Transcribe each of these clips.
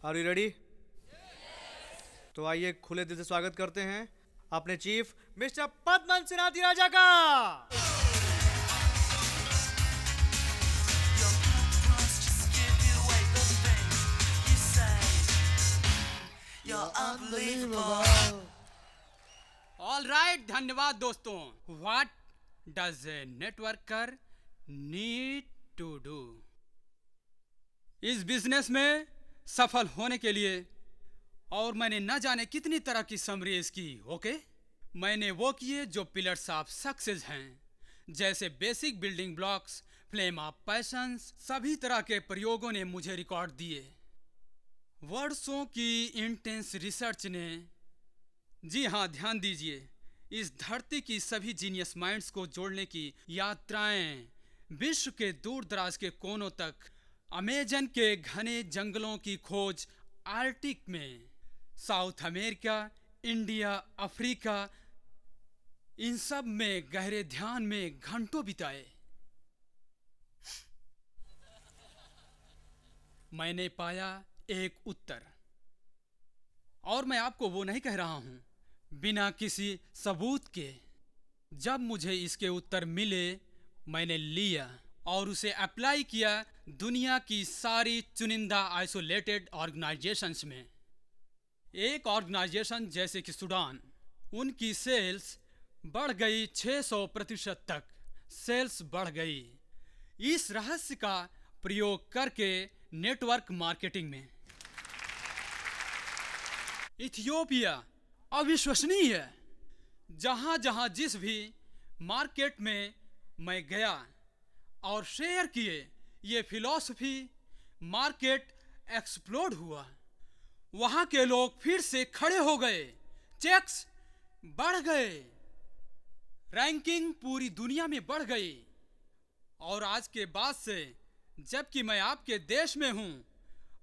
Are you ready? तो आइए खुले दिल से स्वागत करते हैं अपने चीफ मिस्टर पद्मन सिन्हा राजा का। ऑल राइट, धन्यवाद दोस्तों। What does a networker need to do? इस बिजनेस में सफल होने के लिए और मैंने न जाने कितनी तरह की समरीज की। ओके, मैंने वो किए जो पिलर्स ऑफ सक्सेस हैं, जैसे basic building blocks, flame of patience. सभी तरह के प्रयोगों ने मुझे रिकॉर्ड दिए। वर्षों की इंटेंस रिसर्च ने, जी हाँ ध्यान दीजिए, इस धरती की सभी जीनियस माइंड्स को जोड़ने की यात्राएं, विश्व के दूर दराज के कोनों तक, अमेजन के घने जंगलों की खोज, आर्कटिक में, साउथ अमेरिका, इंडिया, अफ्रीका, इन सब में गहरे ध्यान में घंटों बिताए। मैंने पाया एक उत्तर, और मैं आपको वो नहीं कह रहा हूं बिना किसी सबूत के। जब मुझे इसके उत्तर मिले, मैंने लिया और उसे अप्लाई किया दुनिया की सारी चुनिंदा आइसोलेटेड ऑर्गेनाइजेशंस में। एक ऑर्गेनाइजेशन जैसे कि सूडान, उनकी सेल्स बढ़ गई 600% तक। सेल्स बढ़ गई इस रहस्य का प्रयोग करके नेटवर्क मार्केटिंग में। इथियोपिया अविश्वसनीय है। जहां जहां जिस भी मार्केट में मैं गया और शेयर किए ये फिलॉसफी, मार्केट एक्सप्लोड हुआ। वहां के लोग फिर से खड़े हो गए, चेक्स बढ़ गए, रैंकिंग पूरी दुनिया में बढ़ गई। और आज के बाद से, जबकि मैं आपके देश में हूं,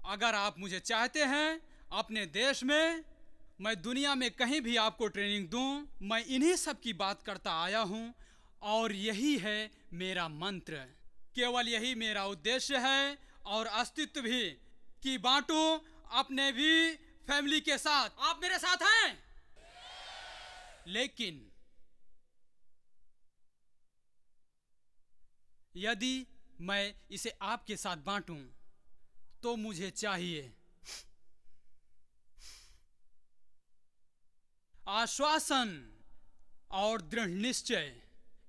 अगर आप मुझे चाहते हैं अपने देश में, मैं दुनिया में कहीं भी आपको ट्रेनिंग दूं। मैं इन्हीं सब की बात करता आया हूं और यही है मेरा मंत्र। केवल यही मेरा उद्देश्य है और अस्तित्व भी, कि बांटूं अपने भी फैमिली के साथ। आप मेरे साथ हैं? लेकिन यदि मैं इसे आपके साथ बांटूं तो मुझे चाहिए आश्वासन और दृढ़ निश्चय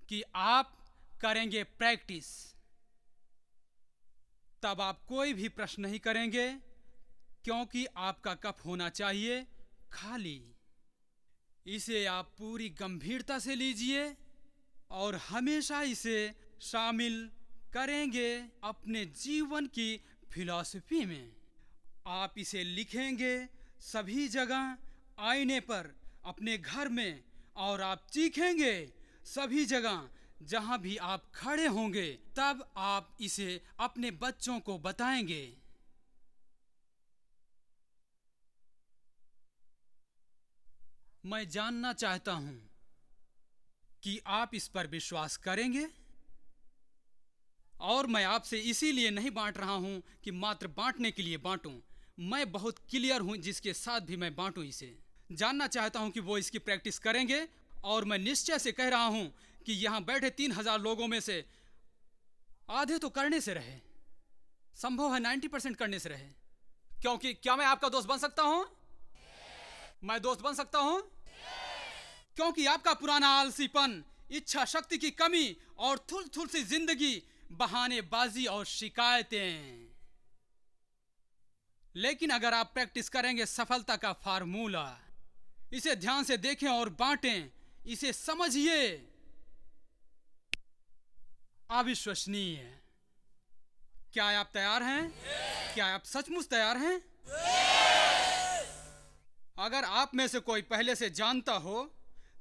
कि आप करेंगे प्रैक्टिस। तब आप कोई भी प्रश्न नहीं करेंगे, क्योंकि आपका कप होना चाहिए खाली। इसे आप पूरी गंभीरता से लीजिए और हमेशा इसे शामिल करेंगे अपने जीवन की फिलॉसफी में। आप इसे लिखेंगे सभी जगह, आईने पर, अपने घर में, और आप चीखेंगे सभी जगह जहां भी आप खड़े होंगे। तब आप इसे अपने बच्चों को बताएंगे। मैं जानना चाहता हूं कि आप इस पर विश्वास करेंगे। और मैं आपसे इसीलिए नहीं बांट रहा हूं कि मात्र बांटने के लिए बांटूं। मैं बहुत क्लियर हूं जिसके साथ भी मैं बांटूं। इसे जानना चाहता हूं कि वो इसकी प्रैक्टिस करेंगे। और मैं निश्चय से कह रहा हूं कि यहां बैठे 3000 लोगों में से आधे तो करने से रहे, संभव है 90% करने से रहे। क्योंकि क्या मैं आपका दोस्त बन सकता हूं? मैं दोस्त बन सकता हूं? क्योंकि आपका पुराना आलसीपन, इच्छा शक्ति की कमी और थुल थुल सी जिंदगी, बहानेबाजी और शिकायतें। लेकिन अगर आप प्रैक्टिस करेंगे सफलता का फार्मूला, इसे ध्यान से देखें और बांटें, इसे समझिए। अविश्वसनीय। क्या आप तैयार हैं? क्या आप सचमुच तैयार हैं? अगर आप में से कोई पहले से जानता हो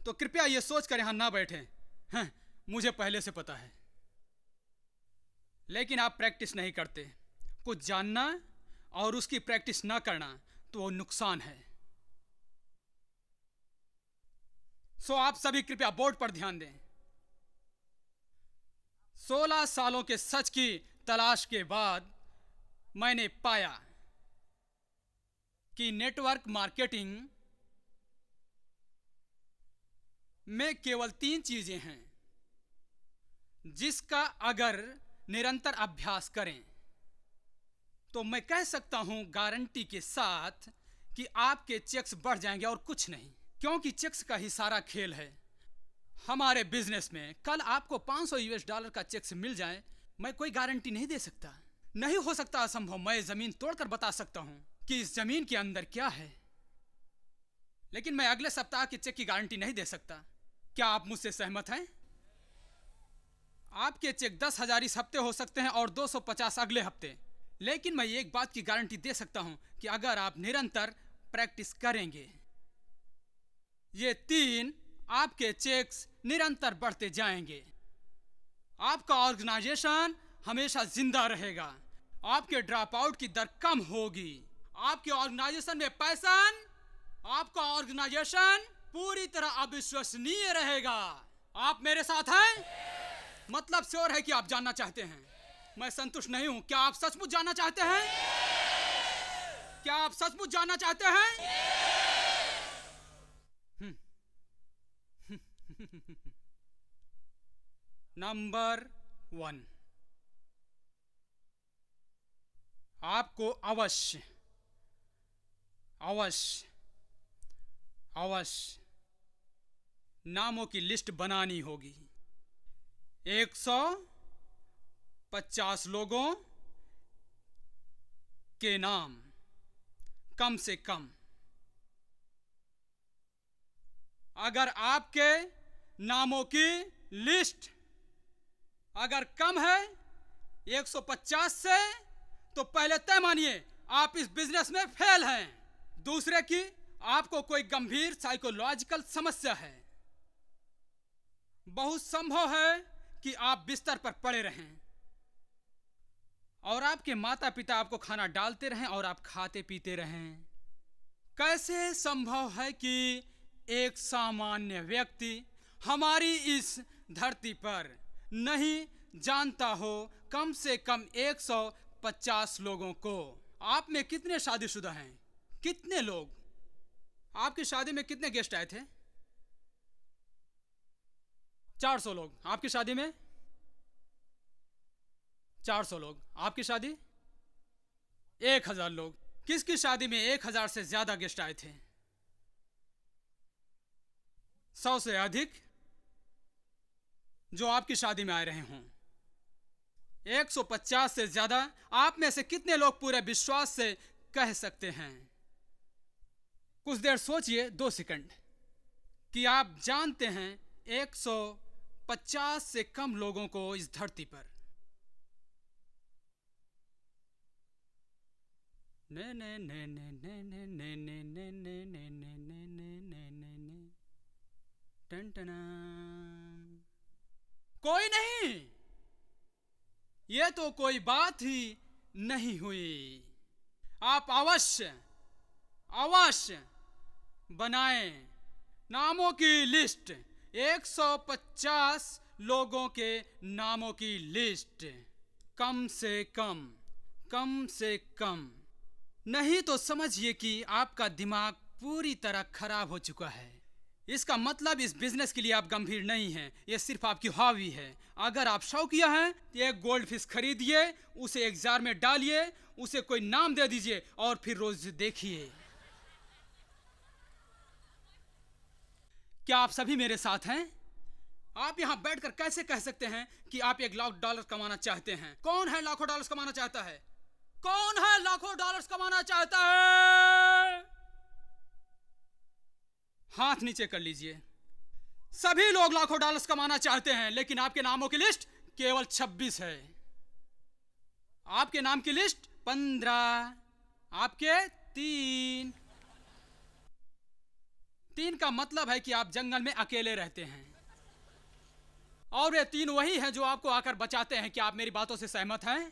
तो कृपया यह सोचकर यहां ना बैठें। हैं, मुझे पहले से पता है। लेकिन आप प्रैक्टिस नहीं करते। कुछ जानना और उसकी प्रैक्टिस ना करना तो वो नुकसान है। सो आप सभी कृपया बोर्ड पर ध्यान दें। 16 सालों के सच की तलाश के बाद मैंने पाया कि नेटवर्क मार्केटिंग में केवल 3 चीजें हैं जिसका अगर निरंतर अभ्यास करें तो मैं कह सकता हूं गारंटी के साथ कि आपके चेक्स बढ़ जाएंगे और कुछ नहीं, क्योंकि चेक्स का ही सारा खेल है हमारे बिजनेस में। कल आपको $500 का चेक्स मिल जाए, मैं कोई गारंटी नहीं दे सकता, नहीं हो सकता, असंभव। मैं जमीन तोड़कर बता सकता हूं कि इस जमीन के अंदर क्या है, लेकिन मैं अगले सप्ताह के चेक की गारंटी नहीं दे सकता। क्या आप मुझसे सहमत हैं? आपके चेक 10,000 इस हफ्ते हो सकते हैं और 250 अगले हफ्ते, लेकिन मैं एक बात की गारंटी दे सकता हूं कि अगर आप निरंतर प्रैक्टिस करेंगे, ये 3 आपके चेक्स निरंतर बढ़ते जाएंगे। आपका ऑर्गेनाइजेशन हमेशा जिंदा रहेगा, आपके ड्रॉप आउट की दर कम होगी, आपके ऑर्गेनाइजेशन में पैशन, आपका ऑर्गेनाइजेशन पूरी तरह अविश्वसनीय रहेगा। आप मेरे साथ हैं? मतलब श्योर है कि आप जानना चाहते हैं। मैं संतुष्ट नहीं हूं। क्या आप सचमुच जानना चाहते हैं? क्या आप सचमुच जानना चाहते हैं? नंबर 1, आपको अवश्य नामों की लिस्ट बनानी होगी। 150 लोगों के नाम कम से कम। अगर आपके नामों की लिस्ट अगर कम है 150 से, तो पहले तय मानिए आप इस बिजनेस में फेल हैं। दूसरे की आपको कोई गंभीर साइकोलॉजिकल समस्या है। बहुत संभव है कि आप बिस्तर पर पड़े रहें और आपके माता पिता आपको खाना डालते रहें और आप खाते पीते रहें। कैसे संभव है कि एक सामान्य व्यक्ति हमारी इस धरती पर नहीं जानता हो कम से कम 150 लोगों को? आप में कितने शादीशुदा हैं? कितने लोग? आपकी शादी में कितने गेस्ट आए थे? 400 लोग। आपकी शादी में 400 लोग। आपकी शादी 1000 लोग। किसकी शादी में 1000 से ज्यादा गेस्ट आए थे? 100 से अधिक जो आपकी शादी में आए रहे हों। 150 से ज्यादा। आप में से कितने लोग पूरे विश्वास से कह सकते हैं, कुछ देर सोचिए, 2 सेकंड, कि आप जानते हैं 150 से कम लोगों को इस धरती पर ने ने ने ने ने ने ने ने ने ने ने ने ने ने ने ने ने टन टना कोई नहीं। ये तो कोई बात ही नहीं हुई। आप अवश्य बनाएं नामों की लिस्ट। 150 लोगों के नामों की लिस्ट कम से कम। नहीं तो समझिए कि आपका दिमाग पूरी तरह खराब हो चुका है। इसका मतलब इस बिजनेस के लिए आप गंभीर नहीं हैं, यह सिर्फ आपकी हॉबी है। अगर आप शौकिया हैं तो एक गोल्ड फिश खरीदिए, उसे एक जार में डालिए, उसे कोई नाम दे दीजिए और फिर रोज देखिए। क्या आप सभी मेरे साथ हैं? आप यहां बैठकर कैसे कह सकते हैं कि आप $1,00,000 कमाना चाहते हैं? कौन है लाखों डॉलर्स कमाना चाहता है? कौन है लाखों डॉलर्स कमाना चाहता है? हाथ नीचे कर लीजिए। सभी लोग लाखों डॉलर्स कमाना चाहते हैं, लेकिन आपके नामों की लिस्ट केवल 26 है। आपके नाम की लिस्ट 15, आपके 3 का मतलब है कि आप जंगल में अकेले रहते हैं। और ये 3 वही हैं जो आपको आकर बचाते हैं। क्या आप मेरी बातों से सहमत हैं?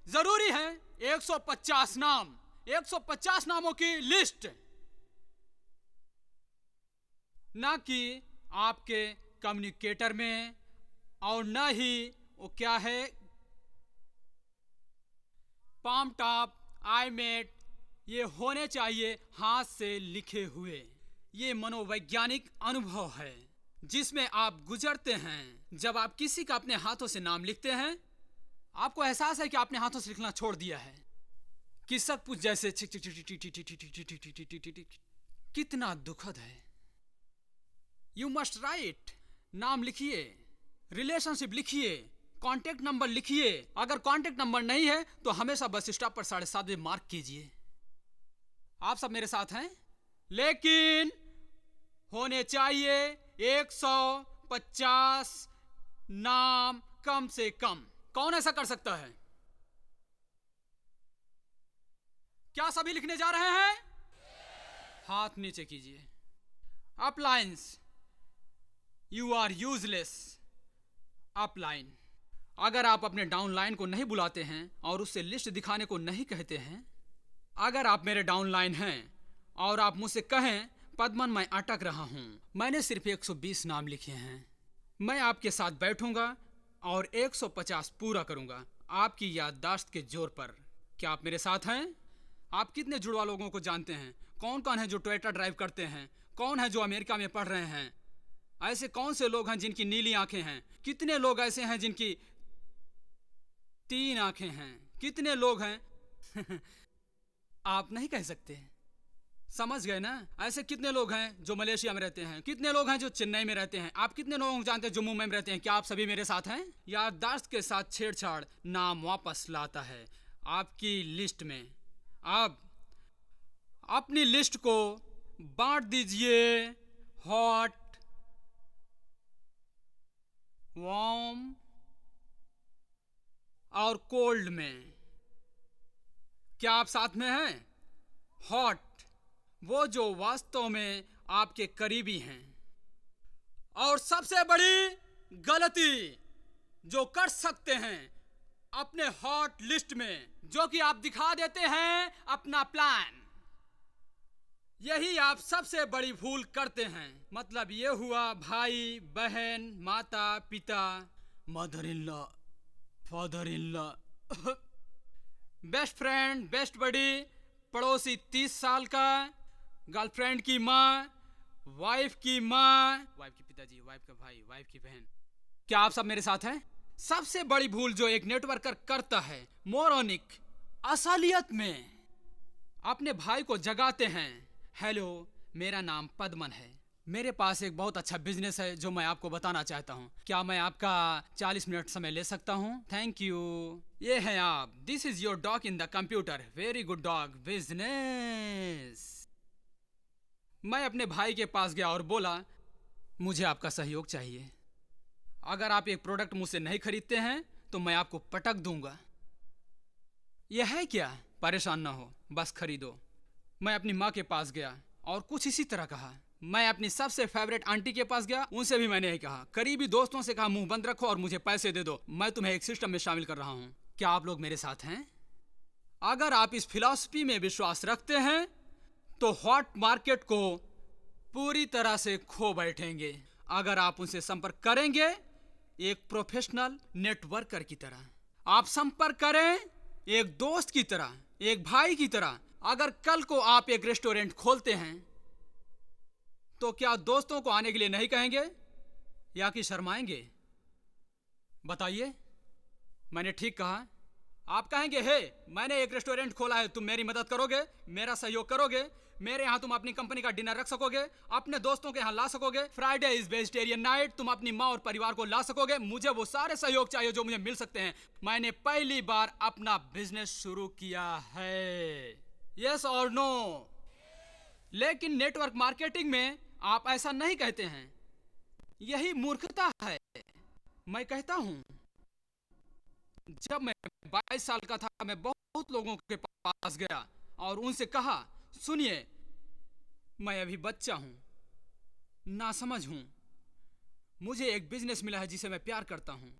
जरूरी है 150 नाम, 150 नामों की लिस्ट, ना कि आपके कम्युनिकेटर में और ना ही वो क्या है पाम टॉप, आई मेट, ये होने चाहिए हाथ से लिखे हुए। ये मनोवैज्ञानिक अनुभव है जिसमें आप गुजरते हैं। जब आप किसी का अपने हाथों से नाम लिखते हैं, आपको एहसास है कि आपने हाथों से लिखना छोड़ दिया है कि सब कुछ जैसे कितना दुखद है। You must write. नाम लिखिए, रिलेशनशिप लिखिए, कांटेक्ट नंबर लिखिए। अगर कांटेक्ट नंबर नहीं है तो हमेशा बस स्टॉप पर 7:30 बजे मार्क कीजिए। आप सब मेरे साथ हैं? लेकिन होने चाहिए 150 नाम कम से कम। कौन ऐसा कर सकता है? क्या सभी लिखने जा रहे हैं? हाथ नीचे कीजिए। अपलाइंस, यू आर यूजलेस। अपलाइन, अगर आप अपने डाउनलाइन को नहीं बुलाते हैं और उससे लिस्ट दिखाने को नहीं कहते हैं, अगर आप मेरे डाउनलाइन हैं और आप मुझसे कहें पद्मन मैं अटक रहा हूं, मैंने सिर्फ 120 नाम लिखे हैं, मैं आपके साथ बैठूंगा और 150 पूरा करूंगा आपकी याददाश्त के जोर पर। क्या आप मेरे साथ हैं? आप कितने जुड़वा लोगों को जानते हैं? कौन कौन है जो टोयोटा ड्राइव करते हैं? कौन है जो अमेरिका में पढ़ रहे हैं? ऐसे कौन से लोग हैं जिनकी नीली आंखें हैं? कितने लोग ऐसे हैं जिनकी 3 आंखें हैं? कितने लोग हैं आप नहीं कह सकते, समझ गए ना? ऐसे कितने लोग हैं जो मलेशिया में रहते हैं? कितने लोग हैं जो चेन्नई में रहते हैं? आप कितने लोगों को जानते हैं जो मुंबई में रहते हैं? क्या आप सभी मेरे साथ हैं? याददाश्त के साथ छेड़छाड़ नाम वापस लाता है आपकी लिस्ट में। आप अपनी लिस्ट को बांट दीजिए हॉट, वार्म और कोल्ड में। क्या आप साथ में हैं? हॉट, वो जो वास्तव में आपके करीबी हैं। और सबसे बड़ी गलती जो कर सकते हैं अपने हॉट लिस्ट में, जो कि आप दिखा देते हैं अपना प्लान, यही आप सबसे बड़ी भूल करते हैं। मतलब ये हुआ भाई बहन, माता पिता, mother in law, father in law, best friend, best buddy, पड़ोसी 30 साल का, गर्लफ्रेंड की माँ, वाइफ की माँ, वाइफ के पिताजी, वाइफ का भाई, वाइफ की बहन। क्या आप सब मेरे साथ हैं? सबसे बड़ी भूल जो एक नेटवर्कर करता है, मोरनिक असलियत में अपने भाई को जगाते हैं। हेलो, मेरा नाम पद्मन है, मेरे पास एक बहुत अच्छा बिजनेस है जो मैं आपको बताना चाहता हूँ। क्या मैं आपका 40 मिनट समय ले सकता हूँ? Thank you. ये है आप, this is your dog in the computer, very good dog business. मैं अपने भाई के पास गया और बोला मुझे आपका सहयोग चाहिए। अगर आप एक प्रोडक्ट मुझसे नहीं खरीदते हैं तो मैं आपको पटक दूंगा। यह है क्या? परेशान ना हो, बस खरीदो। मैं अपनी माँ के पास गया और कुछ इसी तरह कहा। मैं अपनी सबसे फेवरेट आंटी के पास गया, उनसे भी मैंने यही कहा। करीबी दोस्तों से कहा मुंह बंद रखो और मुझे पैसे दे दो, मैं तुम्हें एक सिस्टम में शामिल कर रहा हूं। क्या आप लोग मेरे साथ हैं? अगर आप इस फिलॉसफी में विश्वास रखते हैं तो हॉट मार्केट को पूरी तरह से खो बैठेंगे। अगर आप उनसे संपर्क करेंगे एक प्रोफेशनल नेटवर्कर की तरह, आप संपर्क करें एक दोस्त की तरह, एक भाई की तरह। अगर कल को आप एक रेस्टोरेंट खोलते हैं तो क्या दोस्तों को आने के लिए नहीं कहेंगे या कि शर्माएंगे? बताइए, मैंने ठीक कहा? आप कहेंगे हे मैंने एक रेस्टोरेंट खोला है, तुम मेरी मदद करोगे, मेरा सहयोग करोगे, मेरे यहाँ तुम अपनी कंपनी का डिनर रख सकोगे, अपने दोस्तों के यहाँ ला सकोगे, फ्राइडे इज वेजिटेरियन नाइट, तुम अपनी माँ और परिवार को ला सकोगे। मुझे वो सारे सहयोग चाहिए जो मुझे मिल सकते हैं। मैंने पहली बार अपना बिजनेस शुरू किया है, यस और नो? लेकिन नेटवर्क मार्केटिंग में आप ऐसा नहीं कहते हैं, यही मूर्खता है। मैं कहता हूं, जब मैं 22 साल का था मैं बहुत लोगों के पास गया और उनसे कहा सुनिए मैं अभी बच्चा हूं, नासमझ हूं, मुझे एक बिजनेस मिला है जिसे मैं प्यार करता हूं,